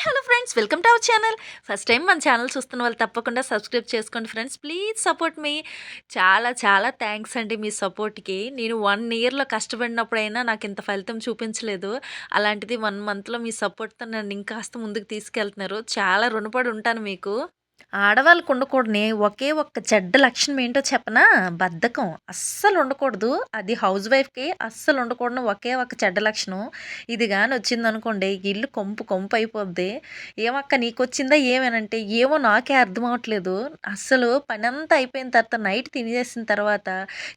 Hello friends, welcome to our channel. First time మన channel చూస్తున్న వాళ్ళు తప్పకుండా సబ్స్క్రైబ్ చేసుకోండి ఫ్రెండ్స్. ప్లీజ్ సపోర్ట్ మీ. చాలా చాలా థ్యాంక్స్ అండి మీ సపోర్ట్‌కి. నేను 1 ఇయర్‌లో కష్టపడినప్పుడైనా నాకింత ఫలితం చూపించలేదు. అలాంటిది 1 మంత్‌లో మీ సపోర్ట్‌తో నన్ను ఇంకాస్త ముందుకు తీసుకెళ్తున్నారు. చాలా రుణపడి ఉంటాను మీకు. ఆడవాళ్ళకు ఉండకూడని ఒకే ఒక్క చెడ్డ లక్షణం ఏంటో చెప్పనా? బద్ధకం. అస్సలు ఉండకూడదు. అది హౌస్ వైఫ్‌కి అస్సలు ఉండకూడని ఒకే ఒక చెడ్డ లక్షణం. ఇది గాని వచ్చిందనుకోండి, ఇల్లు కొంపు కొంపు అయిపోద్ది. "ఏమక్క నీకొచ్చిందా ఏమనంటే," "ఏమో నాకే అర్థం అవ్వట్లేదు. అస్సలు పనంతా అయిపోయిన తర్వాత నైట్ తినేసిన తర్వాత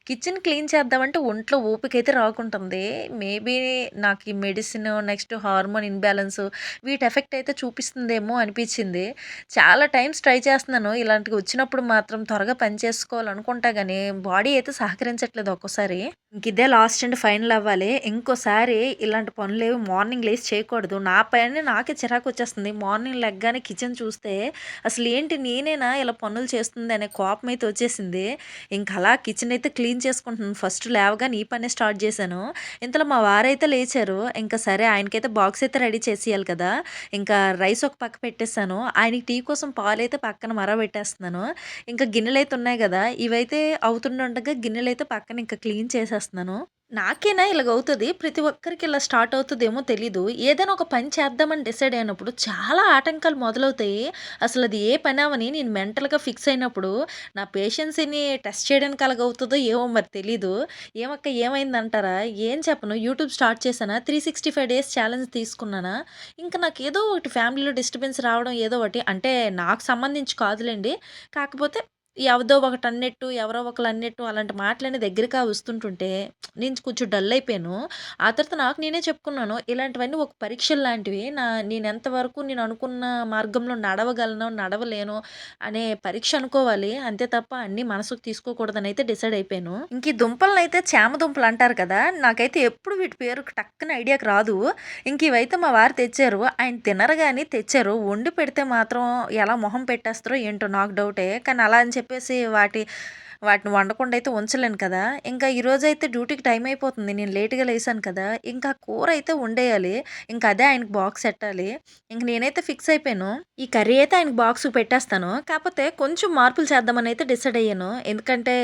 కిచెన్ క్లీన్ చేద్దామంటే ఒంట్లో ఓపికైతే రాకుంటుంది. మేబీ నాకు ఈ మెడిసిన్, నెక్స్ట్ హార్మోన్ ఇన్‌బాలెన్స్ వీటి ఎఫెక్ట్ అయితే చూపిస్తుందేమో అనిపించింది. చాలా టైమ్స్ ట్రై చేస్తున్నాను. ఇలాంటివి వచ్చినప్పుడు మాత్రం త్వరగా పని చేసుకోవాలనుకుంటా గానీ, బాడీ అయితే సహకరించట్లేదు ఒక్కోసారి. ఇంకిదే లాస్ట్ అండ్ ఫైనల్ అవ్వాలి. ఇంకోసారి ఇలాంటి పనులేవి మార్నింగ్ లేసి చేయకూడదు. నా పైన నాకే చిరాకొచ్చేస్తుంది. మార్నింగ్ లెగ్గానే కిచెన్ చూస్తే అసలేంటి నేనేనా ఇలా పనులు చేస్తుంది అనే కోపమైతే వచ్చేసింది. ఇంక అలా కిచెన్ అయితే క్లీన్ చేసుకుంటున్నాను. ఫస్ట్ లేవగానే ఈ పనే స్టార్ట్ చేశాను. ఇంతలో మా వారైతే లేచారు. ఇంక సరే ఆయనకైతే బాక్స్ అయితే రెడీ చేసియాలి కదా! ఇంకా రైస్ ఒక పక్క పెట్టేసాను. ఆయనకి టీ కోసం పాలైతే పక్కన మరగబెట్టేస్తున్నాను. ఇంకా గిన్నెలైతే ఉన్నాయి గదా! ఇవైతే అవుతుండగా గిన్నెలైతే పక్కన ఇంకా క్లీన్ చేసేస్తున్నాను. నాకేనా ఇలాగవుతది? ప్రతి ఒక్కరికి ఇలా స్టార్ట్ అవుతదేమో తెలీదు. ఏదైనా ఒక పని చేద్దామని డిసైడ్ అయినప్పుడు చాలా ఆటంకాలు మొదలవుతాయి. అసలది ఏ పనవ్వని నేను మెంటల్‌గా ఫిక్స్ అయినప్పుడు నా పేషెన్సీని టెస్ట్ చేయడానికి అలాగవుతదో ఏమో మరి తెలీదు. "ఏమక్క ఏమైందంటారా?" ఏం చెప్పను. యూట్యూబ్ స్టార్ట్ చేశానా, 365 డేస్ ఛాలెంజ్ తీసుకున్నానా, ఇంక నాకేదో ఒకటి ఫ్యామిలీలో డిస్టర్బెన్స్ రావడం ఏదో ఒకటి అంటే నాకు సంబంధించి కాదులెండి. కాకపోతే ఎవదో ఒకటన్నట్టు, ఎవరో ఒకళ్ళన్నట్టు అలాంటి మాటలన్నీ దగ్గరగా వస్తుంటుంటే నేను కొంచెం డల్ అయిపోయాను. ఆ తర్వాత నాకు నేనే చెప్పుకున్నాను. ఇలాంటివన్నీ ఒక పరీక్షల్లాంటివి. నేనెంత వరకు నేను అనుకున్న మార్గంలో నడవగలను, నడవలేను అనే పరీక్ష అనుకోవాలి. అంతే తప్ప అన్నీ మనసుకు తీసుకోకూడదనైతే డిసైడ్ అయిపోయాను. ఇంక ఈ దుంపలనైతే చామ దుంపలంటారు కదా! నాకైతే ఎప్పుడు వీటి పేరు టక్కన ఐడియాకి రాదు. ఇంక ఇవైతే మా వారు తెచ్చారు. ఆయన తినరు గాని తెచ్చారు. వండి పెడితే మాత్రం ఎలా మొహం పెట్టేస్తారో ఏంటో నాకు డౌటే. కానీ అలా అని చెప్పేసి వాటిని వండకుండా అయితే ఉంచలేను కదా! ఇంకా ఈరోజైతే డ్యూటీకి టైం అయిపోతుంది. నేను లేట్‌గా లేసాను కదా! ఇంకా కూరైతే వండేయాలి. ఇంకా అదే ఆయనకి బాక్స్ ఎట్టాలి. ఇంక నేనైతే ఫిక్స్ అయిపోయాను. ఈ కర్రీ అయితే ఆయనకి బాక్స్‌కి పెట్టేస్తాను. కాపోతే కొంచెం మార్పులు చేద్దామని అయితే డిసైడ్ అయ్యాను. ఎందుకంటే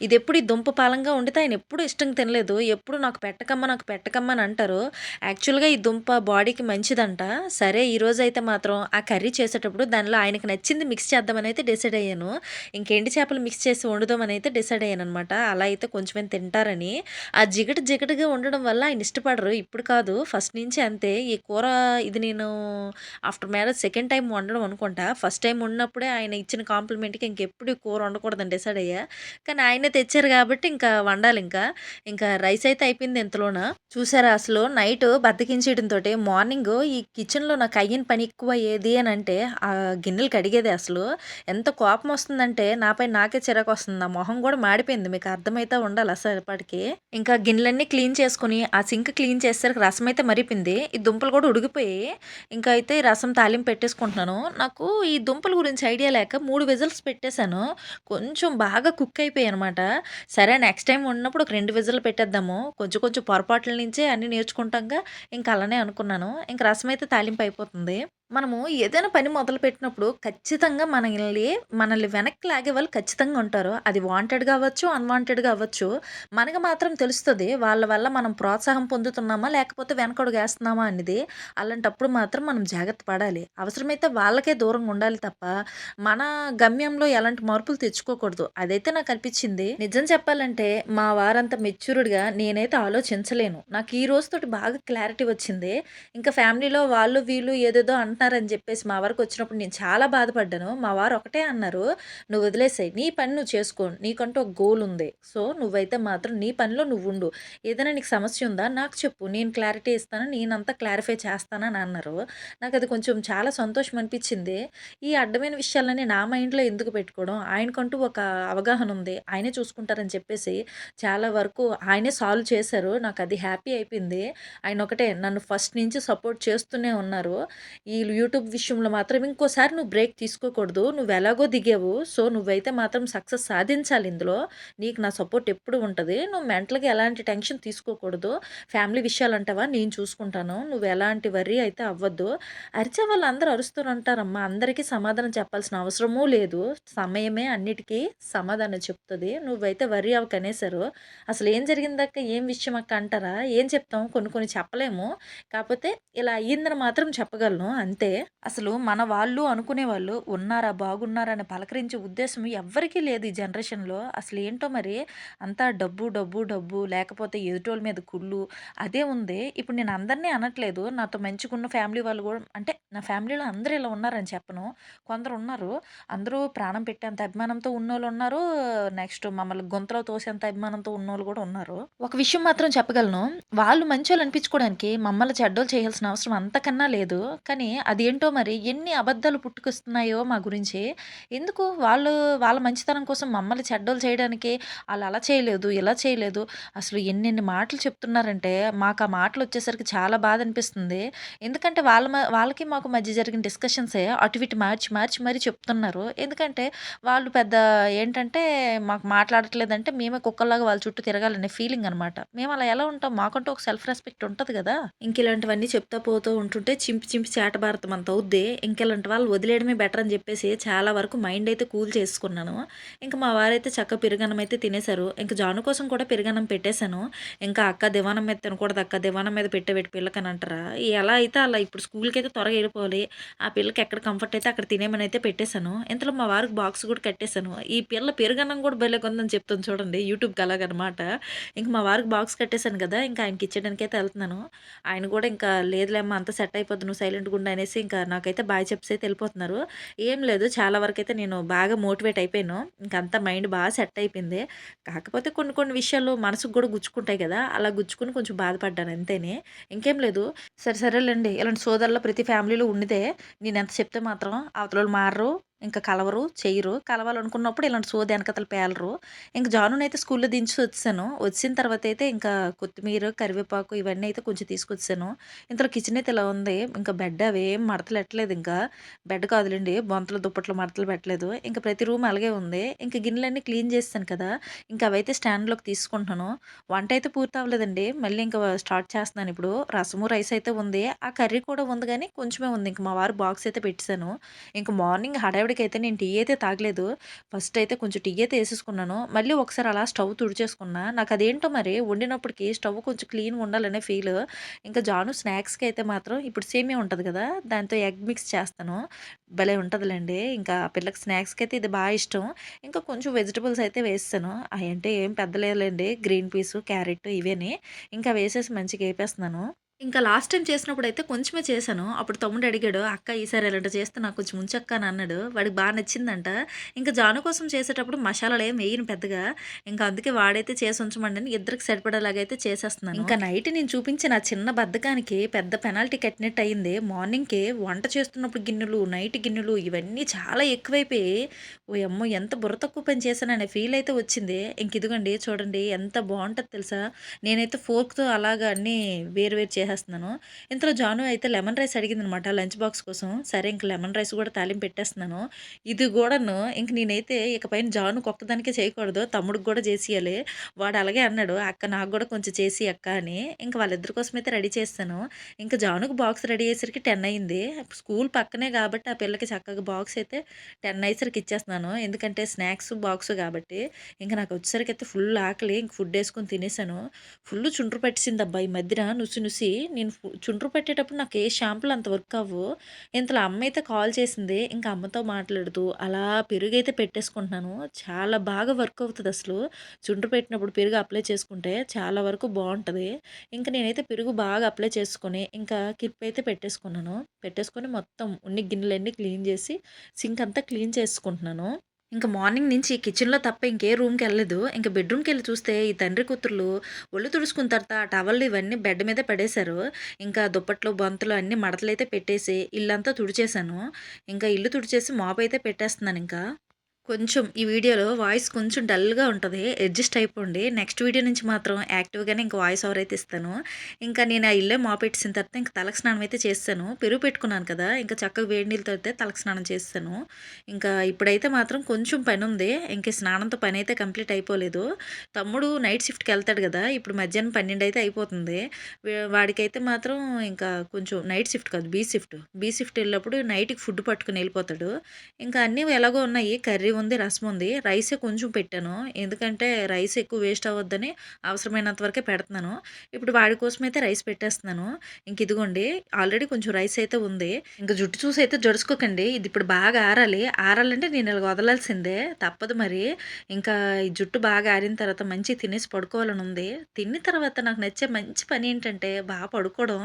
ఇదెప్పుడు ఈ దుంప పాలంగా వండితే ఆయన ఎప్పుడు ఇష్టంగా తినలేదు. ఎప్పుడు నాకు పెట్టకమ్మా, నాకు పెట్టకమ్మా అని అంటారు. యాక్చువల్‌గా ఈ దుంప బాడీకి మంచిదంట. సరే ఈరోజైతే మాత్రం ఆ కర్రీ చేసేటప్పుడు దానిలో ఆయనకి నచ్చింది మిక్స్ చేద్దామనైతే డిసైడ్ అయ్యాను. ఇంక ఎండు చేపలు మిక్స్ చేసి వండుదామనైతే డిసైడ్ అయ్యాననమాట. అలా అయితే కొంచెమైనా తింటారని. ఆ జిగట జిగటగా ఉండడం వల్ల ఆయన ఇష్టపడరు. ఇప్పుడు కాదు ఫస్ట్ నుంచి అంతే. ఈ కూర ఇది నేను ఆఫ్టర్ మ్యారేజ్ సెకండ్ టైమ్ వండడం అనుకుంటా. ఫస్ట్ టైమ్ వండినప్పుడే ఆయన ఇచ్చిన కాంప్లిమెంట్‌కి ఇంకెప్పుడు ఈ కూర వండకూడదని డిసైడ్ అయ్యా. కానీ ఆయనే తెచ్చారు కాబట్టి ఇంకా వండాలింకా. ఇంకా రైస్ అయితే అయిపోయింది ఇంతలోన. చూసారా అసలు నైట్ బద్ధకించేయడంతోటి మార్నింగు ఈ కిచెన్‌లో నాకు అయ్యిన పని ఎక్కువ ఏది అనంటే గిన్నెలు కడిగేదే అసలు. ఎంత కోపమొస్తుందంటే నాపై నాకే చిరాకొస్తుంది. నా మొహం గూడా మాడిపోయింది. మీకు అర్థమైతా ఉండాలి అసలప్పటికి. ఇంకా గిన్నెలన్నీ క్లీన్ చేసుకొని, ఆ సింక్ క్లీన్ చేసేసరికి రసమైతే మరిపింది. ఈ దుంపలు కూడా ఉడికిపోయాయి. ఇంకా అయితే ఈ రసం తాలింపు పెట్టేసుకుంటున్నాను. నాకు ఈ దుంపల గురించి ఐడియా లేక 3 విజిల్స్ పెట్టేసాను. కొంచెం బాగా కుక్ అయిపోయాయనమాట. సరే నెక్స్ట్ టైమ్ వండినప్పుడు ఒక 2 విజిల్లు పెట్టేద్దాము. కొంచెం కొంచెం పొరపాట్ల నుంచే అన్నీ నేర్చుకుంటాంగా. ఇంక అలానే అనుకున్నాను. ఇంక రసమైతే తాలింపు అయిపోతుంది. మనము ఏదైనా పని మొదలుపెట్టినప్పుడు ఖచ్చితంగా మనల్ని వెనక్కి లాగేవాళ్ళు ఖచ్చితంగా ఉంటారు. అది వాంటెడ్‌గా అవ్వచ్చు, అన్‌వాంటెడ్‌గా అవ్వచ్చు. మనకు మాత్రం తెలుస్తది. వాళ్ళ వల్ల మనం ప్రోత్సాహం పొందుతున్నామా? లేకపోతే వెనకడుగేస్తున్నామా అనేది. అలాంటప్పుడు మాత్రం మనం జాగ్రత్త పడాలి. అవసరమైతే వాళ్ళకే దూరంగా ఉండాలి తప్ప, మన గమ్యంలో ఎలాంటి మార్పులు తెచ్చుకోకూడదు. అదైతే నాకనిపిచ్చింది. నిజం చెప్పాలంటే మా వారంత మెచ్యూర్డ్‌గా నేనైతే ఆలోచించలేను. నాకు ఈ రోజుతోటి బాగా క్లారిటీ వచ్చింది. ఇంకా ఫ్యామిలీలో వాళ్ళు, వీళ్ళు ఏదేదో అంటున్నారని జెప్పేసి మా వరకొచ్చినప్పుడు నేను చాలా బాధపడ్డాను. మా వారు ఒకటే అన్నారు, "నువ్వు వదిలేసేయి. నీ పని నువ్వు చేసుకో. నీకంటూ ఒక గోల్ ఉంది. సో, నువ్వైతే మాత్రం నీ పనిలో నువ్వుండు. ఏదైనా నీకు సమస్య ఉందా నాకు చెప్పు. నేను క్లారిటీ ఇస్తాను. నేనంతా క్లారిఫై చేస్తాను" అని అన్నారు. నాకది కొంచెం చాలా సంతోషం అనిపిచ్చింది. ఈ అడ్డమైన విషయాలన్నీ నా మైండ్‌లో ఎందుకు పెట్టుకోవడం? ఆయనకంటూ ఒక అవగాహన ఉంది. ఆయనే చూసుకుంటారని చెప్పేసి చాలా వరకు ఆయనే సాల్వ్ చేశారు. నాకది హ్యాపీ అయిపోయింది. ఆయనొకటే నన్ను ఫస్ట్ నుంచి సపోర్ట్ చేస్తూనే ఉన్నారు. ఈ యూట్యూబ్ విషయంలో మాత్రం ఇంకోసారి నువ్వు బ్రేక్ తీసుకోకూడదు. నువ్వెలాగో దిగావు. సో, నువ్వైతే మాత్రం సక్సెస్ సాధించాలి ఇందులో. నీకు నా సపోర్ట్ ఎప్పుడు ఉంటది. నువ్వు మెంటల్‌గా ఎలాంటి టెన్షన్ తీసుకోకూడదు. ఫ్యామిలీ విషయాలంటావా నేను చూసుకుంటాను. నువ్వు ఎలాంటి వర్రీ అయితే అవ్వద్దు. అరిచే వాళ్ళందరూ అరుస్తూనే ఉంటారమ్మా. అందరికీ సమాధానం చెప్పాల్సిన అవసరమూ లేదు. సమయమే అన్నిటికీ సమాధానం చెప్తది. నువ్వైతే వర్రీ అవ్వకు అనేసారు. అసలేం జరిగిందక్క? ఏం విషయం అక్క అంటారా? ఏం చెప్తాం? కొన్ని కొన్ని చెప్పలేము. కాపోతే ఇలా అయ్యిందని మాత్రం చెప్పగలను అంతే. అసలు మన వాళ్ళు అనుకునేవాళ్ళు ఉన్నారా? బాగున్నారా? అని పలకరించే ఉద్దేశం ఎవ్వరికీ లేదు ఈ జనరేషన్‌లో. అసలేంటో మరి అంతా డబ్బు, డబ్బు, డబ్బు లేకపోతే ఎదుటోళ్ళ మీద కుళ్ళు అదే ఉంది. ఇప్పుడు నేను అందరిని అనట్లేదు. నాతో మంచిగున్న ఫ్యామిలీ వాళ్ళు గూడా అంటే నా ఫ్యామిలీలో అందరూ ఇలా ఉన్నారని చెప్పను. కొందరున్నారు. అందరూ ప్రాణం పెట్టేంత అభిమానంతో ఉన్నోళ్ళున్నారు. నెక్స్ట్ మమ్మల్ని గుంతలో తోసేంత అభిమానంతో ఉన్నోళ్ళు గూడా ఉన్నారు. ఒక విషయం మాత్రం చెప్పగలను. వాళ్ళు మంచోళ్ళు అనిపించుకోవడానికి మమ్మల్ని చెడ్డోళ్ళు చేయాల్సిన అవసరం అంతకన్నా లేదు. కానీ అదేంటో మరి ఎన్ని అబద్ధాలు పుట్టుకొస్తున్నాయో మా గురించి. ఎందుకు వాళ్ళు వాళ్ళ మంచితనం కోసం మమ్మల్ని చెడ్డోళ్ళు చేయడానికి ఆళ్ళు అలా చేయలేదు, ఇలా చేయలేదు. అసలు ఎన్నెన్ని మాటలు చెప్తున్నారంటే మాకు ఆ మాటలొచ్చేసరికి చాలా బాధ అనిపిస్తుంది. ఎందుకంటే వాళ్ళకి మాకు మధ్య జరిగిన డిస్కషన్సే అటు ఇటు మార్చి మార్చి మరీ చెప్తున్నారు. ఎందుకంటే వాళ్ళు పెద్ద ఏంటంటే మాకు మాట్లాడట్లేదంటే మేమే కుక్కల్లాగా వాళ్ళ చుట్టూ తిరగాలనే ఫీలింగ్ అనమాట. మేము అలా ఎలా ఉంటాం? మాకంటూ ఒక సెల్ఫ్ రెస్పెక్ట్ ఉంటది గదా! ఇంకిలాంటివన్నీ చెప్తా పోతూ ఉంటుంటే చింపి చింపి చేటబారతం అంత అవుద్ది. ఇంకిలాంటి వాళ్ళు వదిలేయడమే బెటర్ అని జెప్పేసి చాలా వరకు మైండ్ అయితే కూల్ చేసుకున్నాను. ఇంక మా వారైతే చక్కగా పెరుగన్నం అయితే తినేసారు. ఇంక జాను కోసం కూడా పెరుగన్నం పెట్టేసాను. ఇంకా "అక్క దివానం మీద తినకూడదక్క, దివానం మీద పెట్టేవేటి పిల్లకని" అంటారా? ఎలా అయితే అలా ఇప్పుడు స్కూలుకైతే త్వరగా ఎళ్ళిపోవాలి. ఆ పిల్లకి ఎక్కడ కంఫర్ట్ అయితే అక్కడ తినేయమని అయితే పెట్టేసాను. ఇంతలో మా వారికి బాక్స్ గూడా కట్టేసాను. ఈ పిల్ల పెరుగన్నం గూడా భలేగుందని చెప్తుంది చూడండి యూట్యూబ్‌కి అలాగనమాట. ఇంక మా వారికి బాక్స్ కట్టేసాను గదా! ఇంక ఆయనకిచ్చేయడానికైతే ఎళ్తున్నాను. ఆయన గూడా ఇంకా "లేదులేమ్మా అంతా సెట్ అయిపోద్ది నువ్వు సైలెంట్‌గుండు" అనేసి ఇంకా నాకైతే బాయ్ చెప్పేసైతే ఎళ్ళిపోతున్నారు. ఏం లేదు చాలా వరకైతే నేను బాగా మోటివేట్ అయిపోయాను. ఇంకంతా మైండ్ సెట్ అయిపోయింది. కాకపోతే కొన్ని కొన్ని విషయాలు మనసుకు గూడా గుచ్చుకుంటాయి గదా! అలా గుచ్చుకొని కొంచెం బాధపడ్డాను అంతేనే. ఇంకేం లేదు. సరేలెండి ఇలాంటి సోదరులు ప్రతి ఫ్యామిలీలో ఉన్నదే. నేనెంత చెప్తే మాత్రం అవతలోళ్ళు మారరు. ఇంకా కలవరు, చెయ్యరు. కలవాలనుకున్నప్పుడు ఇలాంటి సోది ఎనకతల పేలరు. ఇంక జానునైతే స్కూల్‌లో దించేసి వచ్చేసాను. వచ్చిన తర్వాతయితే ఇంకా కొత్తిమీర, కరివేపాకు ఇవన్నీ అయితే కొంచెం తీసుకొచ్చేసాను. ఇంతలో కిచెన్ అయితే ఇలా ఉంది. ఇంకా బెడ్ అవేం మడతలెట్టలేదు ఇంకా. బెడ్ కాదులెండి బొంతలు, దుప్పట్లు మడతలు పెట్టలేదు. ఇంక ప్రతి రూమ్ అలాగే ఉంది. ఇంక గిన్నెలన్నీ క్లీన్ చేసేసాను కదా! ఇంక అవైతే స్టాండ్‌లోకి తీసుకుంటున్నాను. వంటయితే పూర్తవ్వలేదండి. మళ్ళీ ఇంక స్టార్ట్ చేస్తున్నానిప్పుడు. రసము, రైస్ అయితే ఉంది. ఆ కర్రీ కూడా ఉంది గానీ కొంచెమే ఉంది. ఇంక మా వారు బాక్స్ అయితే పెట్టేసాను. ఇంక మార్నింగ్ హడావిడికైతే నేను టీ అయితే తాగలేదు. ఫస్ట్ అయితే కొంచెం టీ అయితే ఏసేసుకున్నాను. మళ్ళీ ఒకసారి అలా స్టవ్ తుడిచేసుకున్నా. నాకదేంటో మరి వండినప్పటికి స్టవ్ కొంచెం క్లీన్‌గా ఉండాలనే ఫీలు. ఇంకా జాను స్నాక్స్‌కి అయితే మాత్రం ఇప్పుడు సేమియా ఉంటది గదా! దాంతో ఎగ్ మిక్స్ చేస్తాను. భలే ఉంటదిలెండి. ఇంకా ఆ పిల్లకి స్నాక్స్‌కైతే ఇది ఇష్టం. ఇంకా కొంచెం వెజిటబుల్స్ అయితే వేసేసాను. అయంటే ఏం పెద్దలేదులెండి. Green peas, carrot ఇవేని. ఇంకా వేసేసి మంచిగా ఏపేస్తున్నాను. ఇంకా లాస్ట్ టైమ్ చేసినప్పుడైతే కొంచెమే చేశాను. అప్పుడు తమ్ముడు అడిగాడు, "అక్క ఈసారి ఇలాంటి చేస్తే నాకు కొంచెం ఉంచక్క" అని అన్నాడు. వాడికి నచ్చిందంట. ఇంకా జాను కోసం చేసేటప్పుడు మసాలాలేం వేయను పెద్దగా. ఇంకా అందుకే వాడైతే చేసి ఉంచమన్నాను. ఇద్దరికి సరిపడేలాగా అయితే చేసేస్తున్నాను. ఇంకా నైట్ నేను చూపించిన ఆ చిన్న బద్ధకానికి పెద్ద పెనాల్టీ కట్టినట్టు అయింది. మార్నింగ్‌కి వంట చేస్తున్నప్పుడు గిన్నెలు, నైట్ గిన్నెలు ఇవన్నీ చాలా ఎక్కువైపోయి, ఓయమ్మో! ఎంత బుర్ర తక్కువ పని చేశాననే ఫీల్ అయితే వచ్చింది. ఇంక ఇదిగోండి చూడండి ఎంత బావుంటదో తెలుసా? నేనైతే ఫోర్క్‌తో అలాగా అన్నీ వేరు వేరు చేసేస్తున్నాను. ఇంతలో జాను అయితే లెమన్ రైస్ అడిగిందనమాట లంచ్ బాక్స్ కోసం. సరే ఇంక లెమన్ రైస్ కూడా తాలింపు పెట్టేస్తున్నాను. ఇది గూడాను ఇంక నేనైతే ఇకపైన జానుకి ఒక్కదానికే చేయకూడదు. తమ్ముడికి గూడా జేసియాలి. వాడు అలాగే అన్నాడు. "అక్క నాకు గూడా కొంచెం చేసియి అక్క" అని. ఇంక వాళ్ళిద్దరి కోసమయితే రెడీ చేసేసాను. ఇంక జానుకి బాక్స్ రెడీ అయ్యేసరికి 10 అయింది. స్కూల్ పక్కనే గాబట్టి ఆ పిల్లకి చక్కగా బాక్స్ అయితే 10 అయ్యేసరికి ఇచ్చేస్తున్నాను. ఎందుకంటే స్నాక్స్ బాక్స్ గాబట్టి. ఇంక నాకొచ్చేసరికయితే ఫుల్ ఆకలి. ఇంక ఫుడ్డేసుకొని తినేసాను. ఫుల్లు చుండ్రు పట్టేసిందబ్బా! ఈ మధ్యన నుసి నుసి. నేను చుండ్రు పట్టేటప్పుడు నాకు ఏ షాంపూలు అంత వర్క్ అవ్వవు. ఇంతలో అమ్మయితే కాల్ చేసింది. ఇంక అమ్మతో మాట్లాడుతూ అలా పెరుగైతే పెట్టేసుకుంటున్నాను. చాలా బాగా వర్క్ అవుతదసలు. చుండ్రు పెట్టినప్పుడు పెరుగు అప్లై చేసుకుంటే చాలా వరకు బావుంటది. ఇంక నేనైతే పెరుగు బాగా అప్లై చేసుకొని, ఇంకా క్లిప్ అయితే పెట్టేసుకున్నాను. పెట్టేసుకొని మొత్తం ఉన్ని గిన్నెలన్నీ క్లీన్ చేసి, సింక్ అంతా క్లీన్ చేసుకుంటున్నాను. ఇంక మార్నింగ్ నుంచి కిచెన్‌లో తప్ప ఇంకే రూమ్‌కెళ్ళలేదు. ఇంక బెడ్‌రూమ్‌కెళ్ళి చూస్తే ఈ తండ్రి కూతుర్లు ఒళ్ళు తుడుచుకున్న తర్వాత ఆ టవల్లు ఇవన్నీ బెడ్ మీదే పడేశారు. ఇంకా దుప్పట్లు, బొంతలు అన్నీ మడతలైతే పెట్టేసి ఇల్లంతా తుడిచేశాను. ఇంకా ఇల్లు తుడిచేసి మాపయితే పెట్టేస్తున్నానింకా. కొంచెం ఈ వీడియోలో వాయిస్ కొంచెం డల్‌గా ఉంటది. అడ్జస్ట్ అయిపోండి. నెక్స్ట్ వీడియో నుంచి మాత్రం యాక్టివ్‌గానే ఇంక వాయిస్ ఓవర్ అయితే ఇస్తాను. ఇంకా నేను ఆ ఇల్లే మాపెట్టేసిన తర్వాత ఇంక తలకి స్నానం అయితే చేసేసాను. పెరుగు పెట్టుకున్నాను కదా! ఇంక చక్కగా వేడి నీళ్ళతో అయితే తలకి స్నానం చేసేసాను. ఇంకా ఇప్పుడైతే మాత్రం కొంచెం పనుంది. ఇంక స్నానంతో పనైతే కంప్లీట్ అయిపోలేదు. తమ్ముడు నైట్ షిఫ్ట్‌కెళ్తాడు గదా! ఇప్పుడు మధ్యాహ్నం 12 అయితే అయిపోతుంది. వాడికైతే మాత్రం ఇంకా కొంచెం నైట్ షిఫ్ట్ కాదు బీ షిఫ్ట్. బీ షిఫ్ట్ ఎళ్ళినప్పుడు నైట్‌కి ఫుడ్ పట్టుకొని ఎళ్ళిపోతాడు. ఇంకా అన్నీ ఎలాగో ఉన్నాయి. కర్రీ ఉంది, రసం ఉంది. రైసే కొంచెం పెట్టాను. ఎందుకంటే రైస్ ఎక్కువ వేస్ట్ అవ్వద్దని అవసరమైనంత వరకే పెడుతున్నాను. ఇప్పుడు వాడి కోసమైతే రైస్ పెట్టేస్తున్నాను. ఇంక ఇదిగోండి ఆల్రెడీ కొంచెం రైస్ అయితే ఉంది. ఇంక జుట్టు చూసి అయితే జడుసుకోకండి. ఇది ఇప్పుడు బాగా ఆరాలి. ఆరాలంటే నేను ఇలాగ వదలాల్సిందే. తప్పదు మరి. ఇంకా ఈ జుట్టు బాగా ఆరిన తర్వాత మంచిగా తినేసి పడుకోవాలని ఉంది. తిన్న తర్వాత నాకు నచ్చే మంచి పని ఏంటంటే బాగా పడుకోవడం.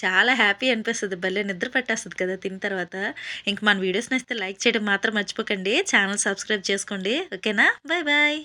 చాలా హ్యాపీ అనిపిస్తది. భలే నిద్ర పట్టేస్తది కదా! తిన్న తర్వాత. ఇంక మన వీడియోస్ నచ్చితే లైక్ చేయడం మాత్రం మర్చిపోకండి. ఛానల్ సబ్స్క్రైబ్ చేసుకోండి. ఓకేనా? Bye bye.